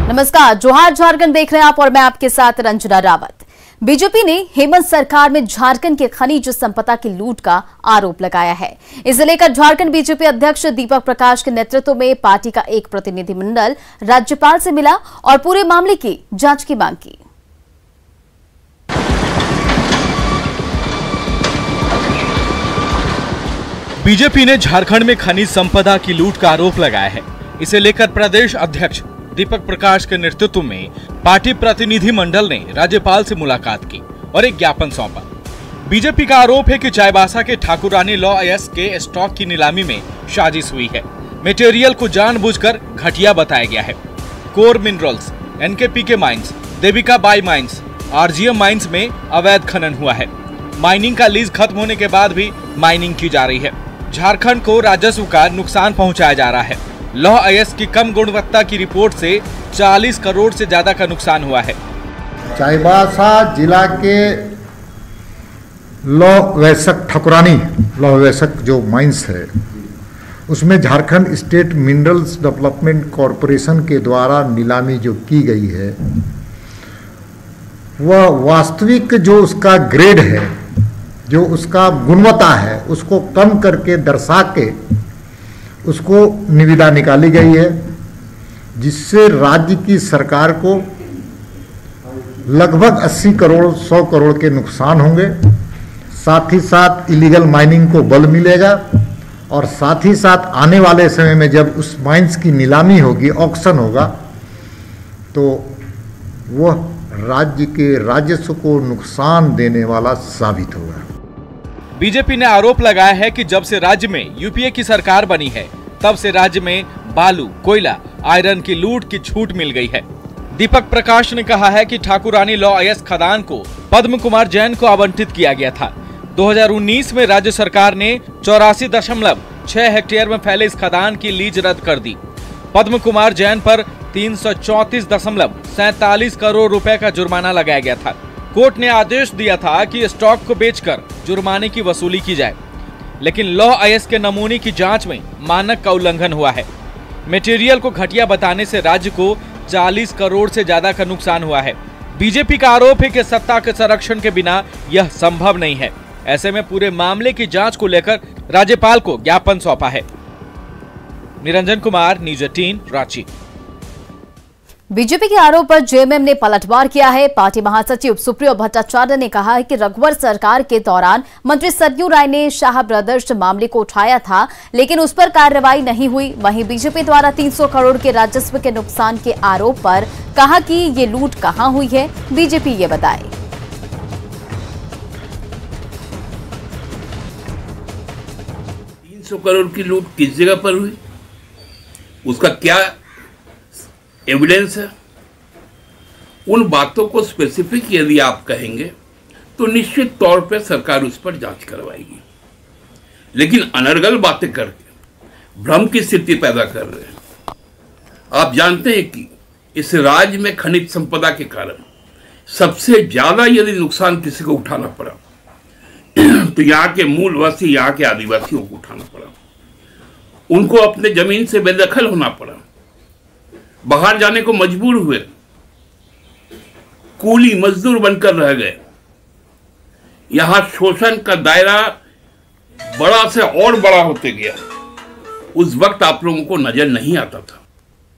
नमस्कार, जोहार झारखंड देख रहे हैं आप और मैं आपके साथ रंजना रावत। बीजेपी ने हेमंत सरकार में झारखंड के खनिज संपदा की लूट का आरोप लगाया है। इसे लेकर झारखंड बीजेपी अध्यक्ष दीपक प्रकाश के नेतृत्व में पार्टी का एक प्रतिनिधिमंडल राज्यपाल से मिला और पूरे मामले की जांच की मांग की। बीजेपी ने झारखंड में खनिज संपदा की लूट का आरोप लगाया है। इसे लेकर प्रदेश अध्यक्ष दीपक प्रकाश के नेतृत्व में पार्टी प्रतिनिधि मंडल ने राज्यपाल से मुलाकात की और एक ज्ञापन सौंपा। बीजेपी का आरोप है कि चाईबासा के ठाकुरानी लॉ अयस्क के स्टॉक की नीलामी में साजिश हुई है। मटेरियल को जानबूझकर घटिया बताया गया है। Core minerals, NKPK mines, Devika Bai mines, RGM mines में अवैध खनन हुआ है। माइनिंग का लीज खत्म होने के बाद भी माइनिंग की जा रही है। झारखंड को राजस्व का नुकसान पहुंचाया जा रहा है। लौह अयस्क की कम गुणवत्ता की रिपोर्ट से 40 करोड़ से ज्यादा का नुकसान हुआ है। चाईबासा जिला के लौह अयस्क ठाकुरानी लौह अयस्क जो माइंस है, उसमें Jharkhand state minerals development corporation के द्वारा नीलामी जो की गई है, वह वास्तविक जो उसका ग्रेड है, जो उसका गुणवत्ता है, उसको कम करके दर्शा के उसको निविदा निकाली गई है, जिससे राज्य की सरकार को लगभग 80 करोड़ 100 करोड़ के नुकसान होंगे। साथ ही साथ इलीगल माइनिंग को बल मिलेगा और साथ ही साथ आने वाले समय में जब उस माइंस की नीलामी होगी, ऑक्शन होगा, तो वह राज्य के राजस्व को नुकसान देने वाला साबित होगा। बीजेपी ने आरोप लगाया है कि जब से राज्य में यूपीए की सरकार बनी है, तब से राज्य में बालू, कोयला, आयरन की लूट की छूट मिल गई है। दीपक प्रकाश ने कहा है कि ठाकुरानी लौह अयस्क खदान को पद्म कुमार जैन को आवंटित किया गया था। 2019 में राज्य सरकार ने 84.6 हेक्टेयर में फैले इस खदान की लीज रद्द कर दी। पद्म कुमार जैन पर 334.47 करोड़ रुपए का जुर्माना लगाया गया था। कोर्ट ने आदेश दिया था कि स्टॉक को बेचकर जुर्माने की वसूली की जाए, लेकिन लौह अयस्क के नमूने की जांच में मानक का उल्लंघन हुआ है। मटेरियल को घटिया बताने से राज्य को 40 करोड़ से ज्यादा का नुकसान हुआ है। बीजेपी का आरोप है कि सत्ता के संरक्षण के बिना यह संभव नहीं है। ऐसे में पूरे मामले की जांच को लेकर राज्यपाल को ज्ञापन सौंपा है। निरंजन कुमार, न्यूज़ 18, रांची। बीजेपी के आरोप पर जेएमएम ने पलटवार किया है। पार्टी महासचिव सुप्रियो भट्टाचार्य ने कहा है कि रघुवर सरकार के दौरान मंत्री सरयू राय ने शाह ब्रदर्स मामले को उठाया था, लेकिन उस पर कार्रवाई नहीं हुई। वहीं बीजेपी द्वारा 300 करोड़ के राजस्व के नुकसान के आरोप पर कहा कि ये लूट कहां हुई है, बीजेपी ये बताए। 300 करोड़ की लूट किस जगह पर हुई, उसका क्या एविडेंस है? उन बातों को स्पेसिफिक यदि आप कहेंगे तो निश्चित तौर पे सरकार उस पर जांच करवाएगी। लेकिन अनर्गल बातें करके भ्रम की स्थिति पैदा कर रहे हैं। आप जानते हैं कि इस राज्य में खनिज संपदा के कारण सबसे ज्यादा यदि नुकसान किसी को उठाना पड़ा तो यहाँ के मूलवासी, यहाँ के आदिवासियों को उठाना पड़ा। उनको अपने जमीन से बेदखल होना पड़ा, बाहर जाने को मजबूर हुए, कूली मजदूर बनकर रह गए। यहां शोषण का दायरा बड़ा से और बड़ा होते गया। उस वक्त आप लोगों को नजर नहीं आता था।